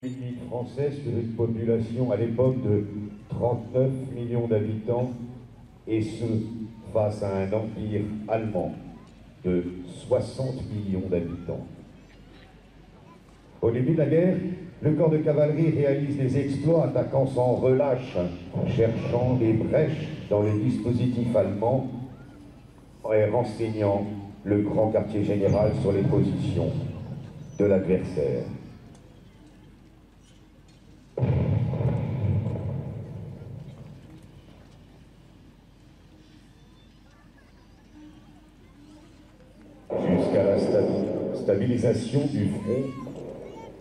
Une ville française sur une population à l'époque de 39 millions d'habitants, et ce, face à un empire allemand de 60 millions d'habitants. Au début de la guerre, le corps de cavalerie réalise des exploits attaquant sans relâche, cherchant des brèches dans les dispositifs allemands et renseignant le grand quartier général sur les positions de l'adversaire. Jusqu'à la stabilisation du front,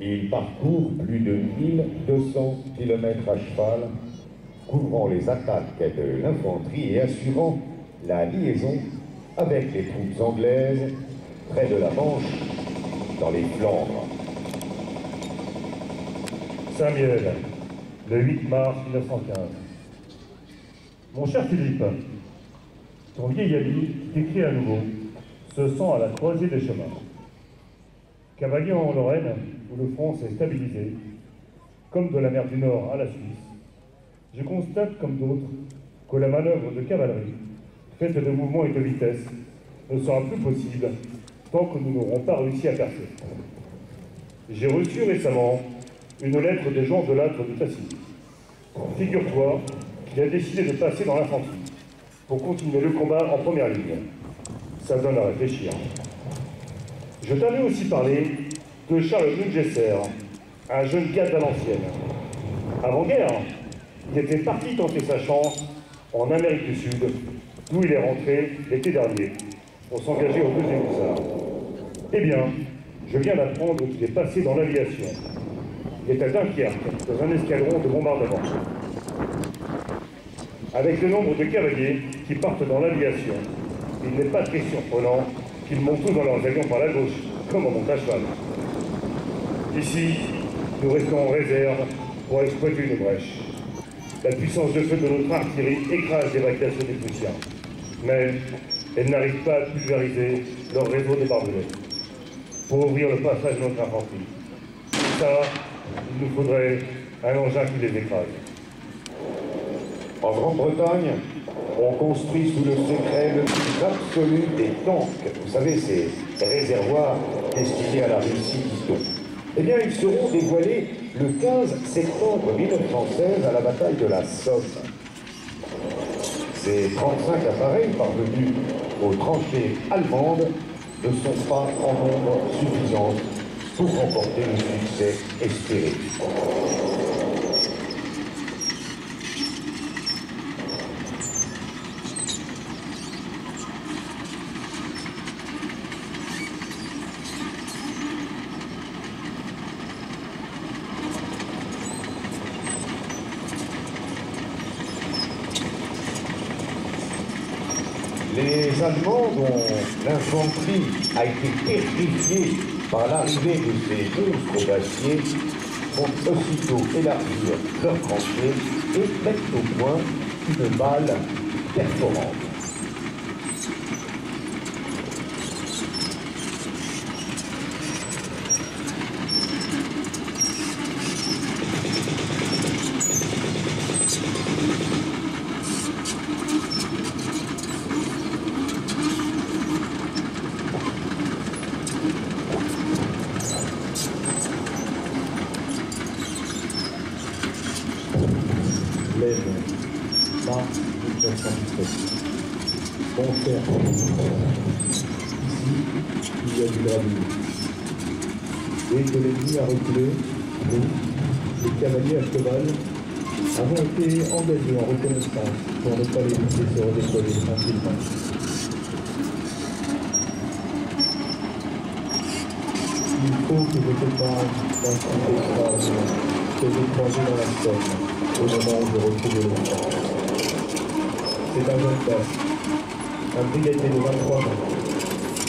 il parcourt plus de 1200 km à cheval, couvrant les attaques de l'infanterie et assurant la liaison avec les troupes anglaises près de la Manche, dans les Flandres. Saint-Miel, le 8 mars 1915. Mon cher Philippe, ton vieil ami t'écrit à nouveau, se sent à la croisée des chemins. Cavalier en Lorraine, où le front s'est stabilisé, comme de la mer du Nord à la Suisse, je constate, comme d'autres, que la manœuvre de cavalerie, faite de mouvements et de vitesse, ne sera plus possible tant que nous n'aurons pas réussi à percer. J'ai reçu récemment une lettre de Jean Delattre de Tassigny. Figure-toi qu'il a décidé de passer dans l'infanterie pour continuer le combat en première ligne. Ça donne à réfléchir. Je t'avais aussi parlé de Charles Mungesser, un jeune gars à l'ancienne. Avant-guerre, il était parti tenter sa chance en Amérique du Sud, d'où il est rentré l'été dernier, pour s'engager au 2e Hussards. Eh bien, je viens d'apprendre qu'il est passé dans l'aviation. Il est à Dunkerque, dans un escadron de bombardement. Avec le nombre de cavaliers qui partent dans l'aviation, il n'est pas très surprenant qu'ils montent tous dans leurs avions par la gauche, comme on monte à cheval. Ici, nous restons en réserve pour exploiter une brèche. La puissance de feu de notre artillerie écrase l'évacuation des Prussiens, mais elle n'arrive pas à pulvériser leur réseau de barbelés pour ouvrir le passage de notre infanterie. Pour ça, il nous faudrait un engin qui les écrase. En Grande-Bretagne, on construit sous le secret le plus absolu des tanks. Vous savez, ces réservoirs destinés à la Russie, dit-on. Eh bien, ils seront dévoilés le 15 septembre 1916 à la bataille de la Somme. Ces 35 appareils parvenus aux tranchées allemandes ne sont pas en nombre suffisant pour remporter le succès espéré. Les Allemands, dont l'infanterie a été pétrifiée par l'arrivée de ces monstres d'acier, vont aussitôt élargir leurs tranchées et mettre au point une balle perforante. Mars 1917. Bon cher, ici, il y a du gravure. Dès que l'ennemi a reculé, nous, les cavaliers à cheval, avons été engagés en reconnaissance pour ne pas les laisser se redéployer tranquillement. Il faut que je te parle d'un truc extraordinaire que j'ai croisé dans la Somme au moment où je retrouvais le camp. C'est un jeune d'âge, un brigadier de 23 ans,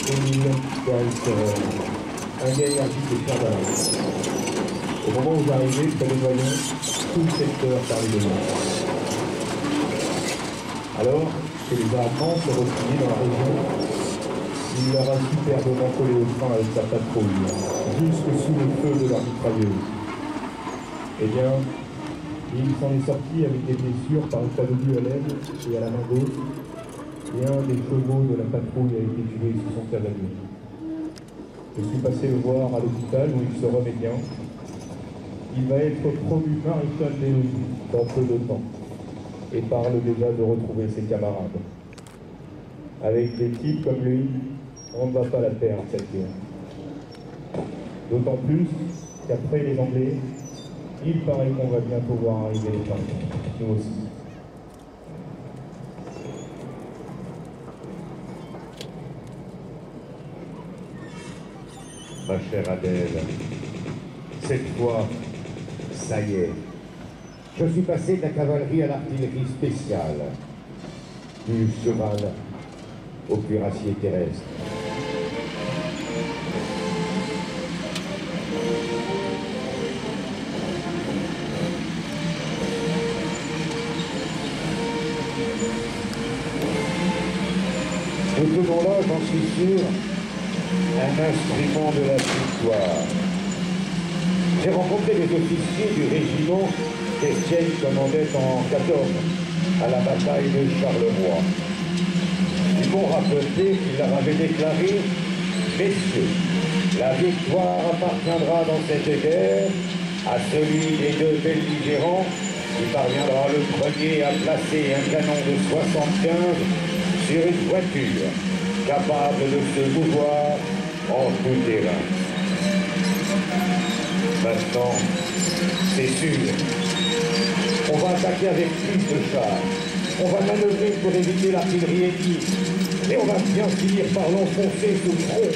Émile Garisserel, un gars énergique et fier d'avance. Au moment où j'arrivais, près de Noyon, tout le secteur parlait de moi. Alors que les Allemands se repliaient dans la région, il leur a superbement collé au frein avec sa patrouille, jusque sous le feu de leur mitrailleuse. Eh bien, il s'en est sorti avec des blessures par éclat à l'aile et à la main gauche, et un des chevaux de la patrouille a été tué sous son cavalier. Je suis passé le voir à l'hôpital où il se remet bien. Il va être promu maréchal des logis dans peu de temps et parle déjà de retrouver ses camarades. Avec des types comme lui, on ne va pas la perdre cette guerre. D'autant plus qu'après les Anglais, il paraît qu'on va bientôt voir arriver les Français, nous aussi. Ma chère Adèle, cette fois, ça y est. Je suis passé de la cavalerie à l'artillerie spéciale, du cheval au cuirassier terrestre. Nous faisons là, j'en suis sûr, un instrument de la victoire. J'ai rencontré des officiers du régiment qu'Estienne commandait en 14 à la bataille de Charleroi. Ils m'ont rappelé qu'il leur avait déclaré: messieurs, la victoire appartiendra dans cette guerre à celui des deux belligérants qui parviendra le premier à placer un canon de 75 sur une voiture capable de se mouvoir en tout terrain. Maintenant, c'est sûr, on va attaquer avec plus de chars, on va manœuvrer pour éviter l'artillerie ennemie, et on va bien finir par l'enfoncer sous le front.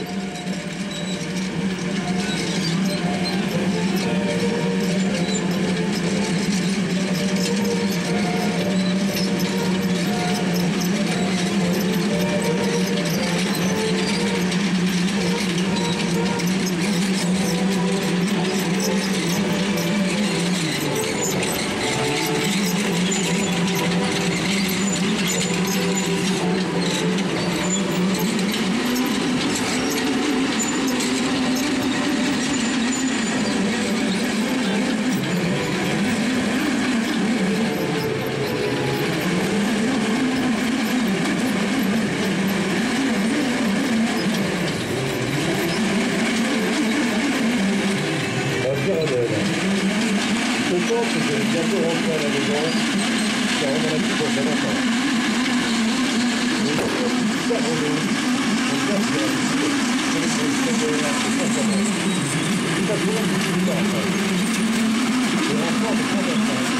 Je pense que je vais bientôt rentrer à la maison, car on en a plus pour très longtemps. Mais je pense que tout ça revient. On pense que c'est un problème de tout le temps. Le renfort de 35.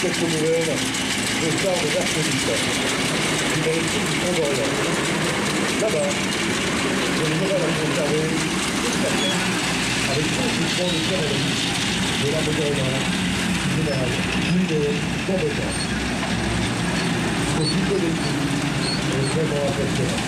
Quelques nouvelles de Charles d'Arcodite, qui m'a écrit du fond d'Orient. Là-bas, j'ai une nouvelle à conserver, avec 100% de cavalerie, de l'arme d'Orient, du général Jules Combetan. Ce type de l'équipe est vraiment impressionnant.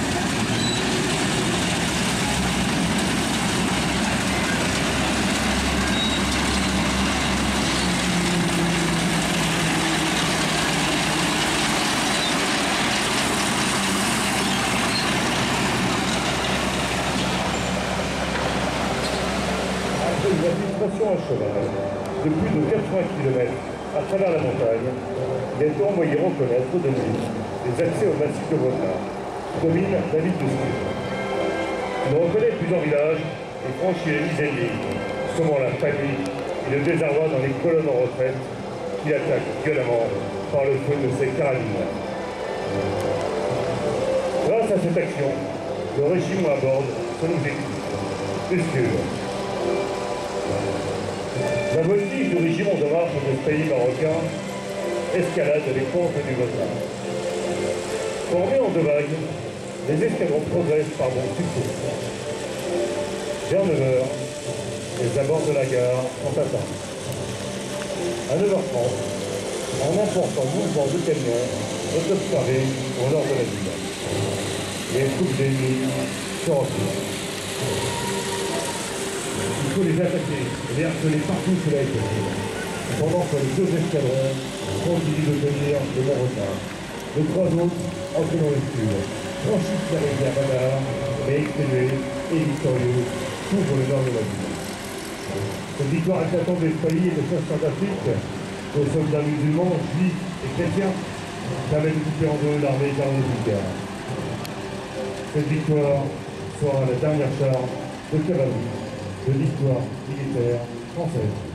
À cheval de plus de 80 km à travers la montagne, il a été envoyé reconnaître de nuit les accès au massif de Vautrin, domine la ville de Ski. Il reconnaît plusieurs villages et franchit les mises ennemies, semant la panique et le désarroi dans les colonnes en retraite qu'il attaque violemment par le feu de ses carabines. Grâce à cette action, le régiment aborde son objectif, Uscure. La voltige du régiment de marche de ce pays marocain escalade les côtes du Volta. Formés en deux vagues, les escadrons progressent par bons succès. Vers 9 h, les abords de la gare sont atteints. À 9 h 30, un important mouvement de camions est observé au nord de la ville. Les troupes ennemies se retirent. Il faut les attaquer et les harceler partout où cela est possible, pendant que les deux escadrons continuent de tenir de bons retards. Les trois autres, entrés dans le sud, franchissent la rivière Badar, mais exténués et victorieux, couvrent le nord de la ville. Cette victoire éclatante des pays et des chasseurs d'Afrique, aux soldats musulmans, juifs et chrétiens, permet de couper en deux l'armée républicaine. Cette victoire sera la dernière charge de cavalerie de l'histoire militaire française.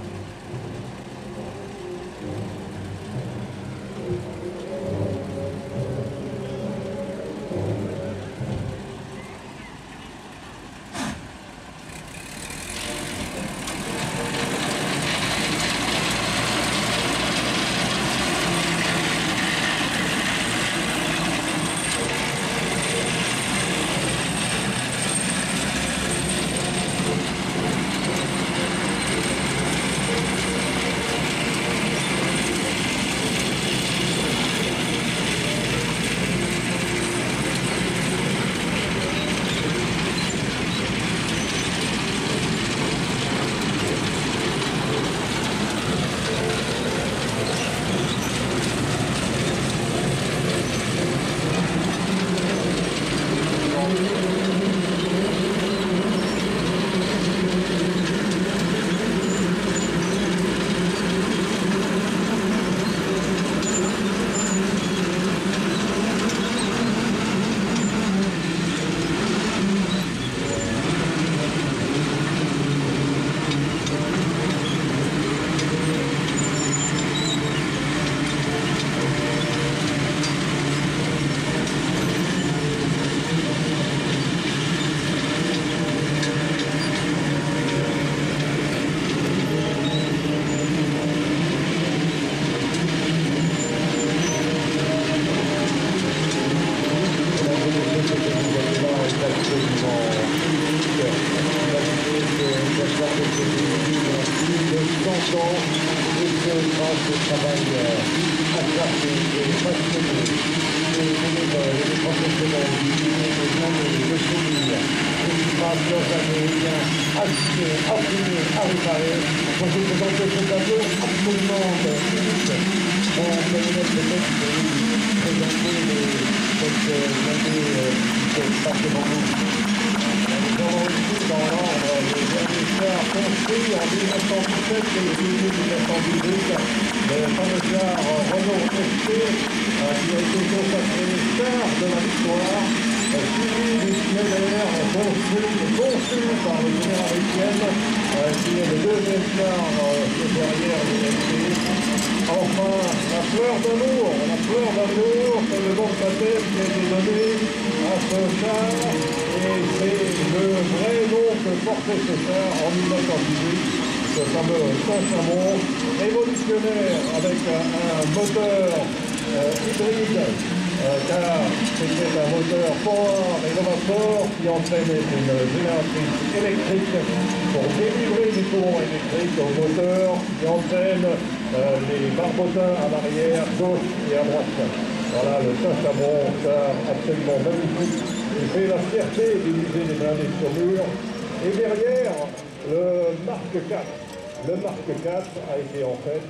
Le Mark 4 a été en fait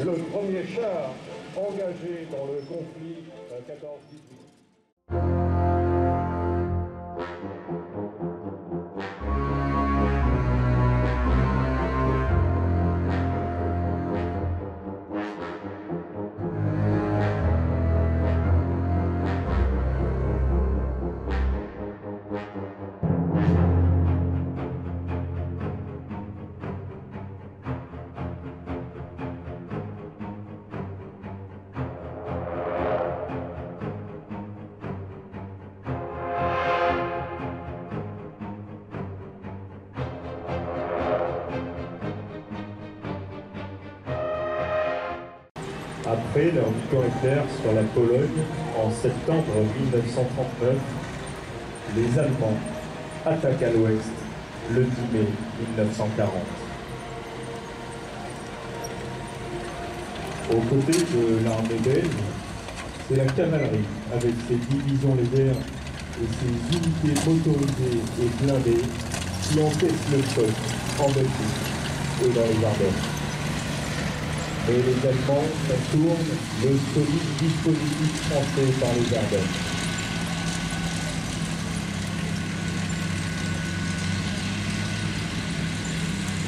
le premier char engagé dans le conflit 14-18. Après leur victoire éclair sur la Pologne en septembre 1939, les Allemands attaquent à l'ouest le 10 mai 1940. Aux côtés de l'armée belge, c'est la cavalerie avec ses divisions légères et ses unités motorisées et blindées qui encaissent le choc en Belgique et dans les Ardennes. Et les Allemands contournent le solide dispositif français par les Ardennes.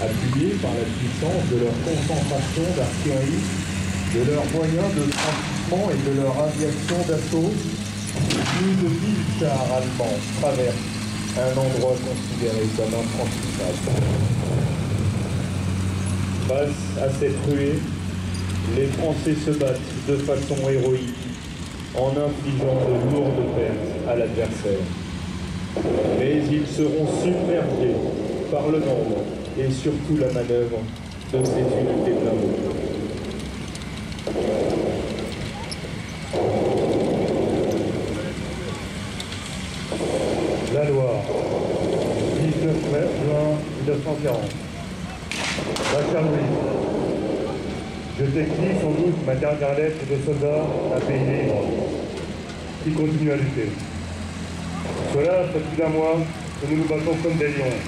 Appuyés par la puissance de leur concentration d'artillerie, de leurs moyens de franchissement et de leur aviation d'assaut, plus de 1000 chars allemands traversent un endroit considéré comme infranchissable. Face à cette ruée, les Français se battent de façon héroïque en infligeant de lourdes pertes à l'adversaire. Mais ils seront submergés par le nombre et surtout la manœuvre de ces unités blindées. La Loire, 19 juin 1940. Ma chère Louise, je t'écris sans doute ma dernière lettre de soldat à un pays libre qui continue à lutter. Cela fait plus d'un mois que nous nous battons comme des lions.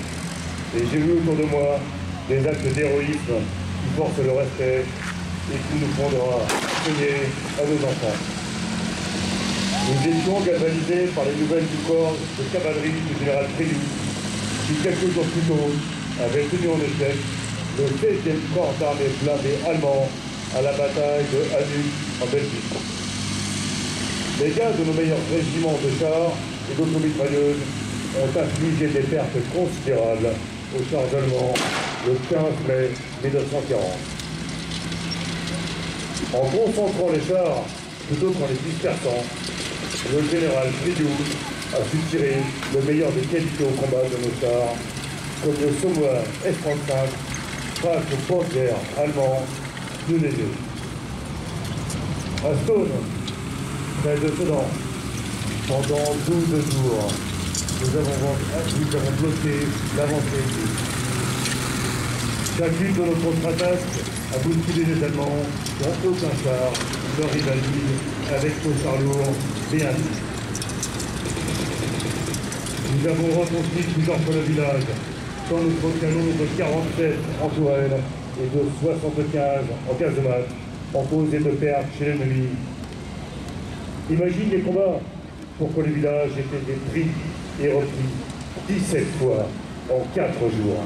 Et j'ai vu autour de moi des actes d'héroïsme qui forcent le respect et qui nous fondera enseigner à nos enfants. Nous étions galvanisés par les nouvelles du corps de cavalerie du général Prélude, qui quelques jours plus tôt avait tenu en échec le 16e corps d'armée blindé allemand à la bataille de Hanus en Belgique. Les gars de nos meilleurs régiments de chars et d'automitrailleuses ont infligé des pertes considérables au chargement le 15 mai 1940. En concentrant les chars plutôt qu'en les dispersant, le général Prélude a su tirer le meilleur des qualités au combat de nos chars, comme le Sommois F-35 face au Panzer allemand plus léger. À Stone, près de Sedan, pendant 12 jours, nous avons bloqué l'avancée. Chacune de nos contre-attaques a bousculé les Allemands dont aucun char ne rivalise avec nos chars lourds et ainsi. Nous avons reconstruit plusieurs fois le village, sans notre canon de 47 en tourelle et de 75 en casemate, en causé de pertes chez l'ennemi. Imagine les combats pour que le village ait été pris et repris 17 fois en 4 jours.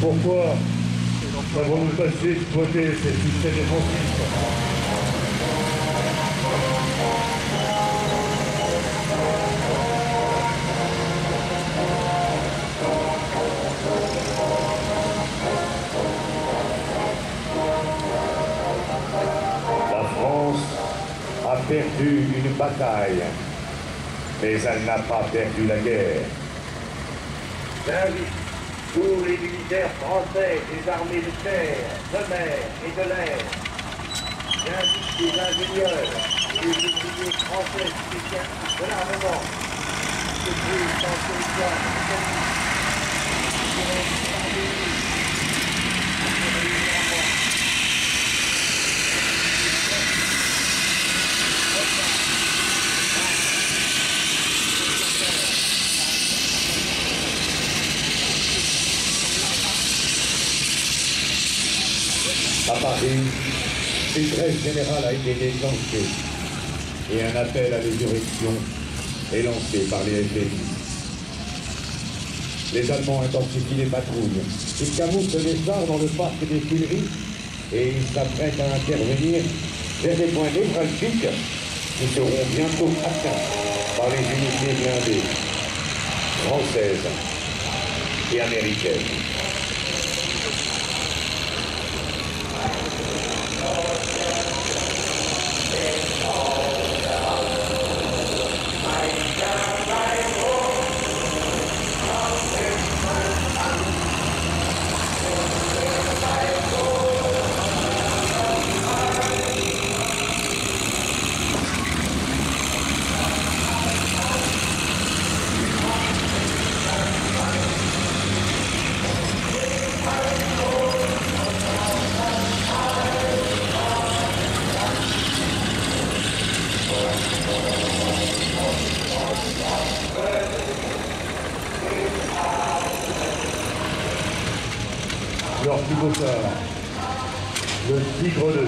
Pourquoi n'avons-nous pas su exploiter ces succès défensifs? La France a perdu une bataille, mais elle n'a pas perdu la guerre. J'invite tous les militaires français des armées de terre, de mer et de l'air. J'invite les ingénieurs et les ouvriers français spécialistes de l'armement qui se trouvent dans le territoire britannique. À Paris, une grève générale a été déclenchée et un appel à l'insurrection est lancé par les FDJ. Les Allemands intensifient les patrouilles. Ils camouflent les armes dans le parc des Tuileries et ils s'apprêtent à intervenir vers des points névralgiques qui seront bientôt atteints par les unités blindées françaises et américaines. Leur plus beau char, le Tigre 2.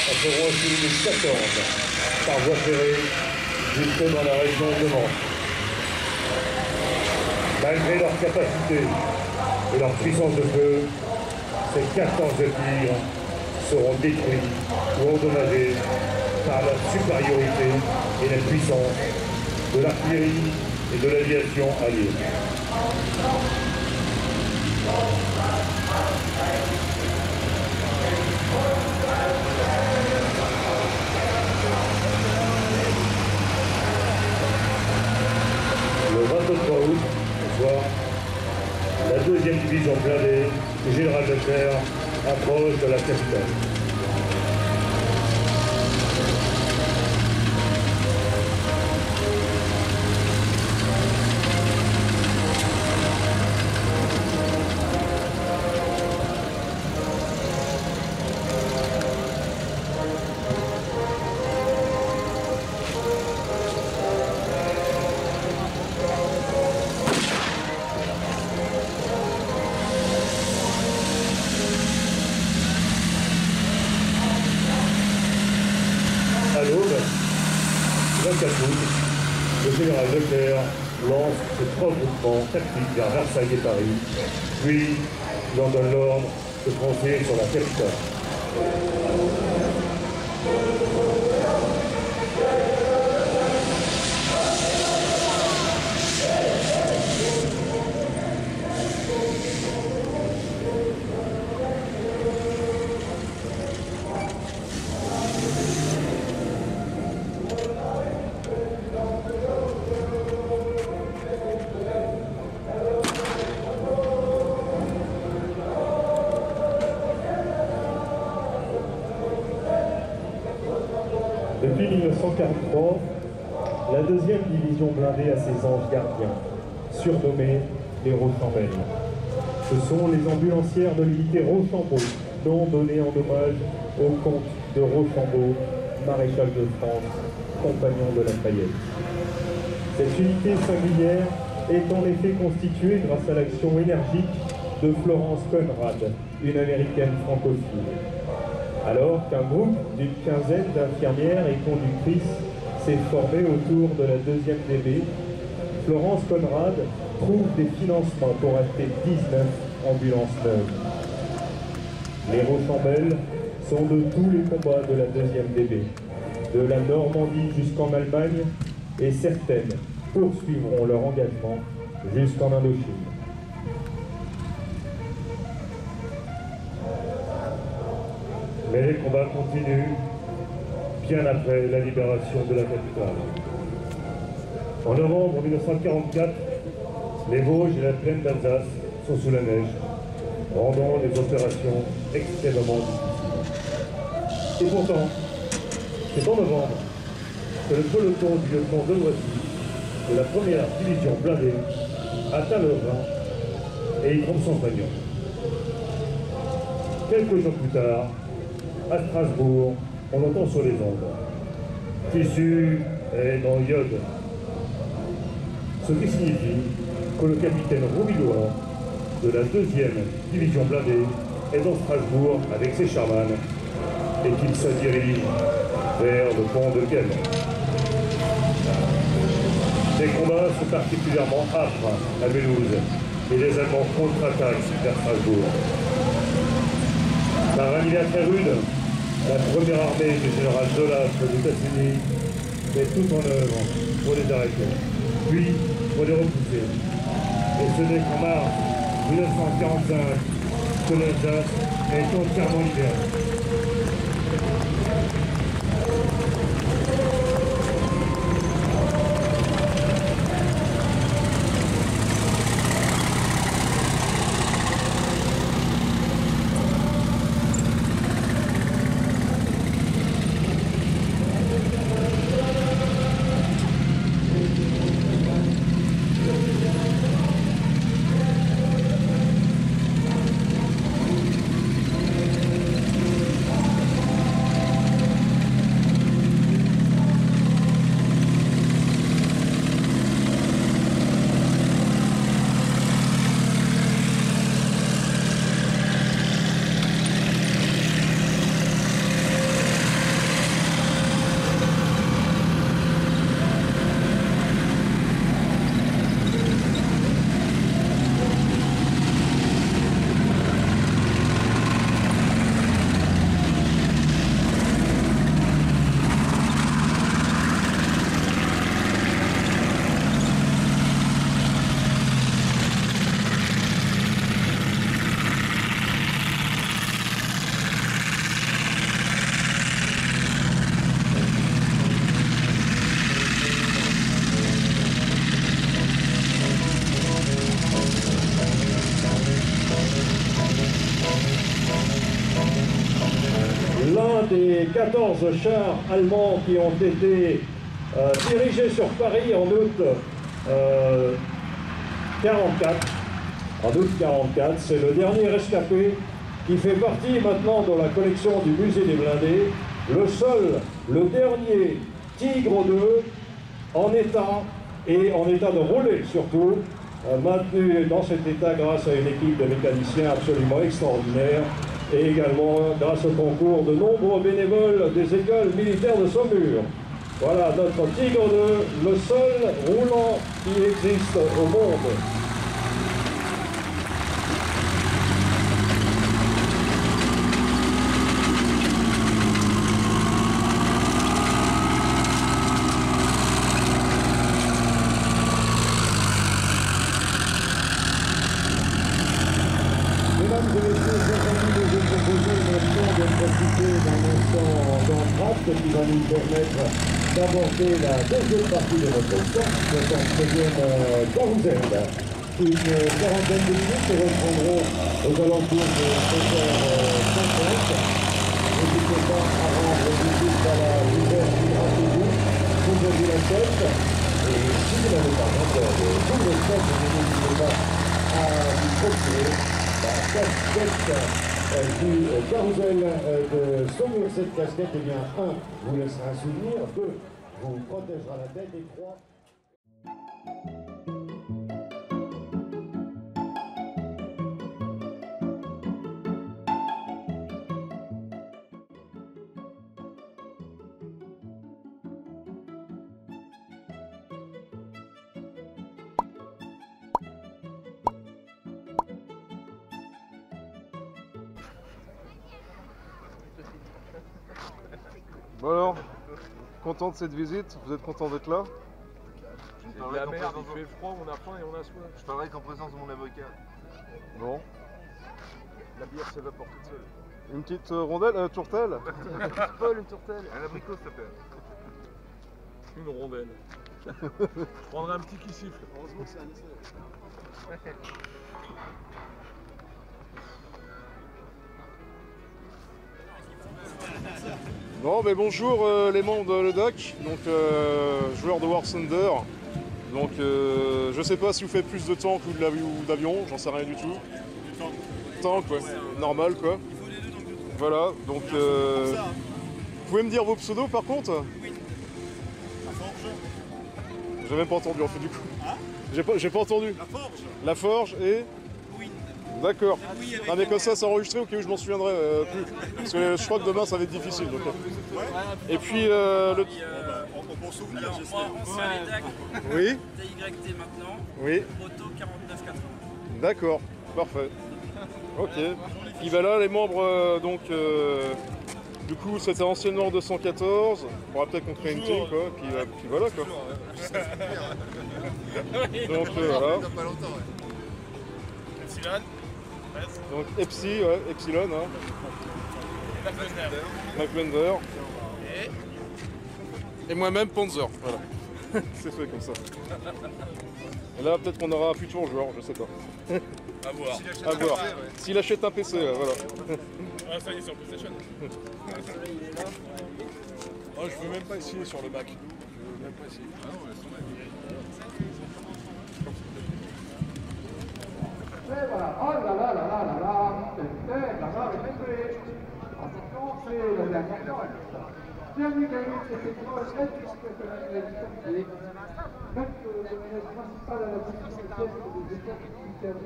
Elles seront aussi les 14 par voie ferrée jusque dans la région de Manche. Malgré leur capacité et leur puissance de feu, ces 14 tigres seront détruits ou endommagés par la supériorité et la puissance de l'artillerie et de l'aviation alliée. Le 23 août, ce soir, la 2e division blindée du général Leclerc approche de la capitale. À l'aube, 24 août, le général Leclerc lance ses regroupements tactiques vers Versailles et Paris, puis il en donne l'ordre de foncer sur la capitale. Depuis 1943, la 2e division blindée a ses anges gardiens, surnommés les Rochambeaux. Ce sont les ambulancières de l'unité Rochambeau, nom donné en hommage au comte de Rochambeau, maréchal de France, compagnon de Lafayette. Cette unité singulière est en effet constituée grâce à l'action énergique de Florence Conrad, une américaine francophile. Alors qu'un groupe d'une quinzaine d'infirmières et conductrices s'est formé autour de la 2e DB, Florence Conrad trouve des financements pour acheter 19 ambulances neuves. Les Rochambeaux sont de tous les combats de la 2e DB, de la Normandie jusqu'en Allemagne, et certaines poursuivront leur engagement jusqu'en Indochine. Mais les combats continuent bien après la libération de la capitale. En novembre 1944, les Vosges et la plaine d'Alsace sont sous la neige, rendant les opérations extrêmement difficiles. Et pourtant, c'est en novembre que le peloton du lieutenant Deloisy de la première division blindée atteint le Rhin et y trompe son compagnon. Quelques jours plus tard, à Strasbourg, on entend sur les ondes « Tissu est dans Iode », ce qui signifie que le capitaine Robillois de la 2e division blindée est dans Strasbourg avec ses charmanes et qu'il se dirige vers le pont de Gênes. Les combats sont particulièrement âpres à Mulhouse et les Allemands contre-attaquent vers Strasbourg. Par un hiver très rude, la première armée du général Zola des États-Unis met tout en œuvre pour les arrêter, puis pour les repousser. Et ce n'est qu'en mars 1945 que l'Alsace est entièrement libérée. Des 14 chars allemands qui ont été dirigés sur Paris en août 44. En août 44, c'est le dernier rescapé qui fait partie maintenant de la collection du musée des blindés. Le dernier Tigre 2 en état de rouler surtout, maintenu dans cet état grâce à une équipe de mécaniciens absolument extraordinaire. Et également grâce au concours de nombreux bénévoles des écoles militaires de Saumur. Voilà notre Tigre 2, le seul roulant qui existe au monde. Mesdames et messieurs, je vais vous proposer maintenant de profiter d'un instant d'entracte qui va nous permettre d'aborder la deuxième partie de notre course, notre deuxième carousel. Une quarantaine de minutes que reprendront aux alentours de 7h50. N'hésitez pas à rendre visite à la rivière Hydratélie, vous la tête. Et si vous n'avez pas encore de couvre-feu, n'hésitez pas à vous procurer la casquette du carousel de Saumur. Cette casquette, eh bien, 1 vous laissera un souvenir, 2 vous protégera la tête, et 3... Bon alors, content de cette visite? Vous êtes content d'être là? C'est de la merde, il fait froid, on a faim et on a soif. Je parlerai qu'en présence de mon avocat. Bon. La bière s'évapore toute seule. Une petite rondelle, tourtelle. Paul, une tourtelle. Un abricot, s'il te plaît. Une rondelle. Je prendrai un petit qui siffle. Heureusement que c'est un essai. Bon, ben bonjour les membres de l'EDAC, donc joueurs de War Thunder. Donc je sais pas si vous faites plus de tank ou d'avion, j'en sais rien du tout. Tank, ouais, normal quoi. Voilà, donc vous pouvez me dire vos pseudos par contre? Oui. La forge. J'ai même pas entendu en fait du coup. Hein? J'ai pas entendu. La forge. La forge et... Oui. D'accord. Oui, Ah mais comme ça, c'est enregistré au cas où je m'en souviendrai plus. Parce que je crois que demain ça va être difficile. Donc. Ouais. Et puis le... Bon souvenir, Alors, j'espère. ancien LEDAC, Oui, TYT maintenant, oui, Proto 4980. d'accord, parfait. Ok. Et ben là, les membres, du coup, c'était anciennement 214. On pourra peut-être qu'on crée une team, quoi. Puis voilà, quoi. Donc voilà. Epsilon. Donc Epsilon, hein. McBlender. Et moi-même Panzer. Voilà. C'est fait comme ça. Et là, peut-être qu'on aura un futur joueur, je sais pas. À voir. À voir. S'il achète un PC, voilà. Ah, ça y est, sur PlayStation. Oh, je veux même pas essayer sur le Mac. Je veux même pas essayer. Ah non, elles sont Et voilà, oh là là là là là là, c'est la barre est détruite. Attention, c'est le dernier temps. Bienvenue Gaïs, effectivement, je sais que la réalité est même que le ménage principal à la position de pièce des équipes militaires.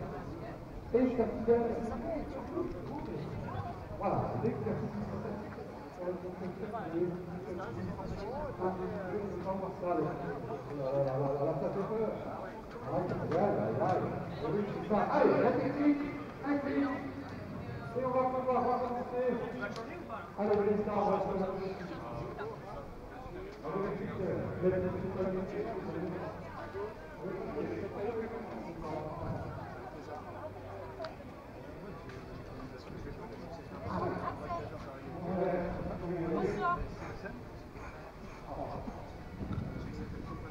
Et je t'appelle. Voilà, l'exercice pour le concept ça fait peur. Allez, la technique, un clic, et on va pouvoir recommencer. Allez, les stars, on va se lancer.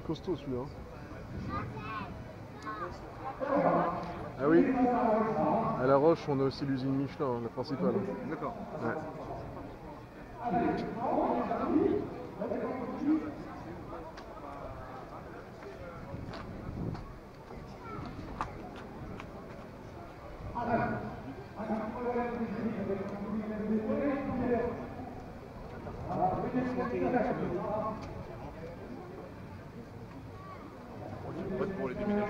Costaud celui-là. Ah oui, à La Roche, on a aussi l'usine Michelin, la principale. D'accord. Ouais. Pour les déménagements.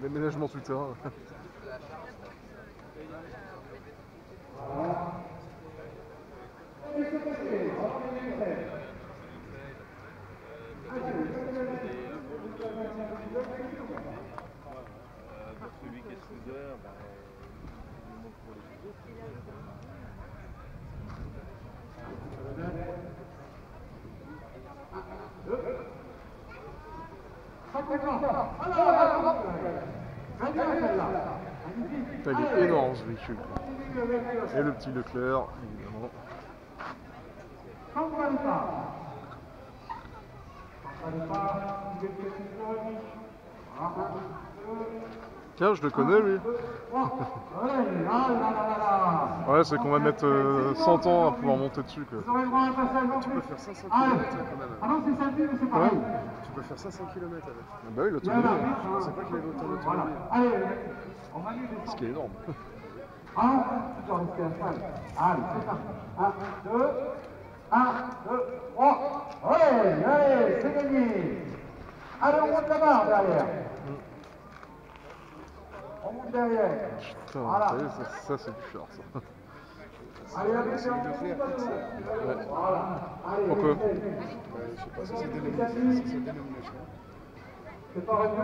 L'aménagement souterrain. Celui qui est soudeur, il monte pour les Il est énorme ce véhicule. Et le petit Leclerc, évidemment. Tiens, je le connais lui. Ouais, c'est qu'on va mettre 100 ans à pouvoir monter dessus. Quoi. Tu peux faire 500 km quand même. Ah non, c'est ça, c'est pareil. Tu peux faire 500 km avec. Ah bah oui, l'autonomie. Je ne sais pas qu'il avait autant d'autonomie. Allez, on va lui Ce qui est énorme. allez, c'est parti. 1, 2, 3. Allez, c'est gagné. Allez, on monte la barre derrière. On monte derrière. Putain, Voilà. ça c'est du char ça. Allez, allez, c'est voilà. Allez, Pourquoi? Je sais pas si c'est dénomination. c'est pas réglé.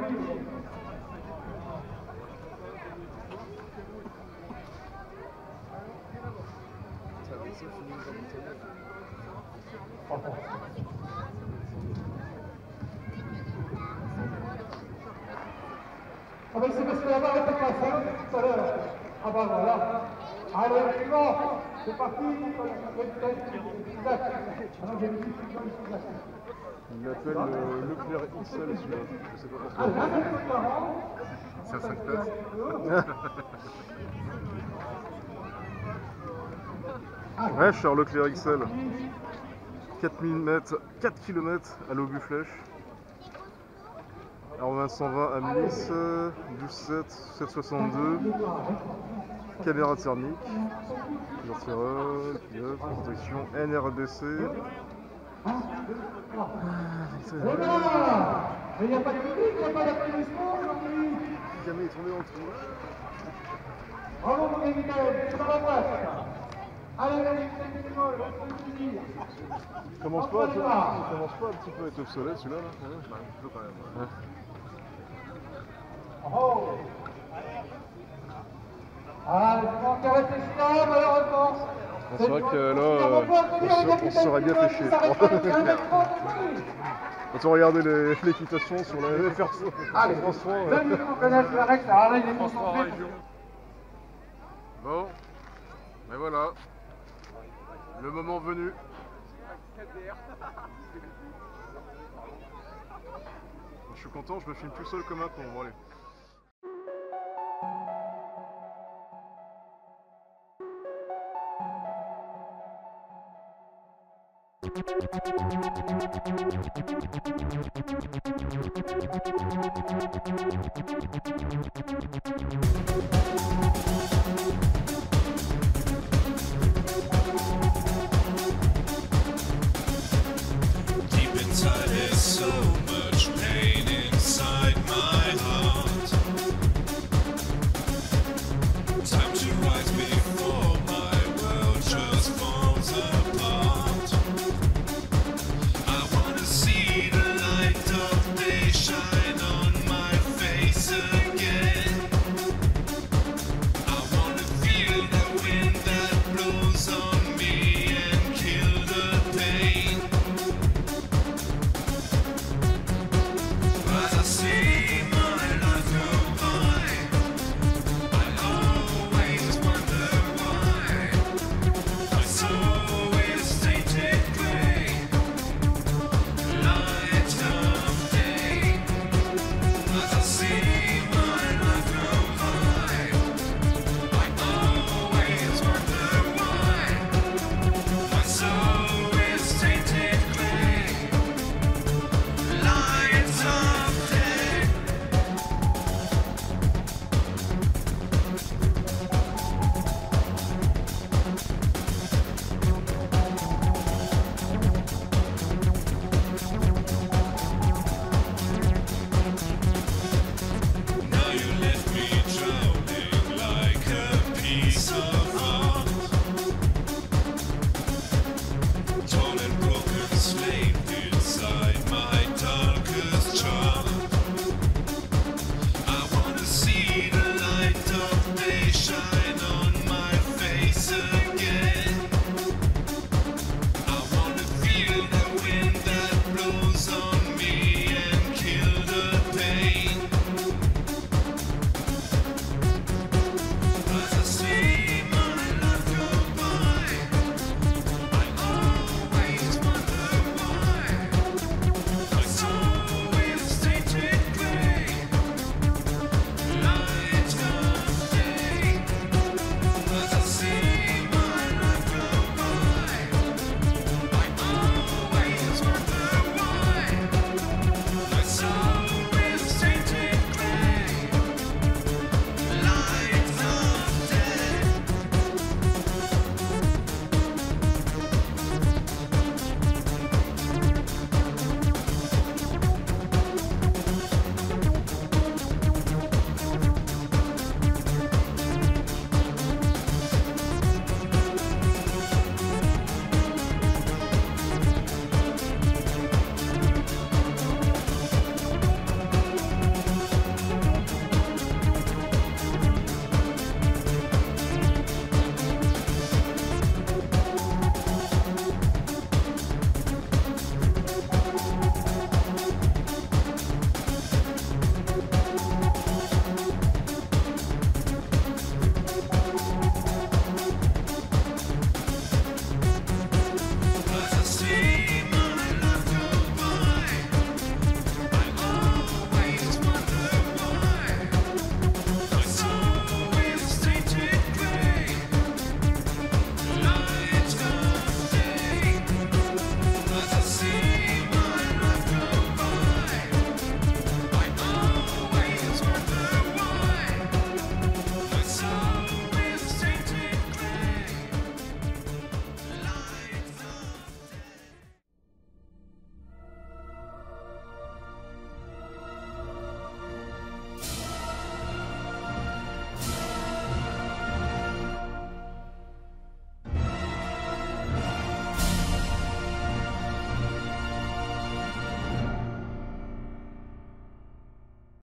Ça va, ça finit dans le téléphone. Ah ben c'est parce que la barre était pas simple tout à l'heure. Ah ben voilà. Allez, suivant. C'est parti. Il l'appelle Leclerc XL celui-là. Je sais pas pourquoi. C'est à 5 places. Ouais, Charles Leclerc XL. 4 km à l'Aubuflèche. R20 120 à Nice, 12,7, 7,62. Caméra thermique. Pilote, protection NRBC. Mais il n'y a pas de public, il n'y a pas d'applaudissements aujourd'hui. Jamais est tombé en trou. Bravo mon capitaine, c'est dans la boîte. Allez, allez, Il commence pas un petit peu à être obsolète celui-là là. Un peu quand même. Ouais. Oh. Ah, je pense qu'il reste là, malheureusement. C'est vrai que là, on serait bien fait chier. Quand on regardait l'équitation sur la FR100, allez, François. on connaît la règle, alors là il est concentré. Bon, et voilà, le moment venu. Je suis content, je me filme tout seul comme un con. Bon, allez.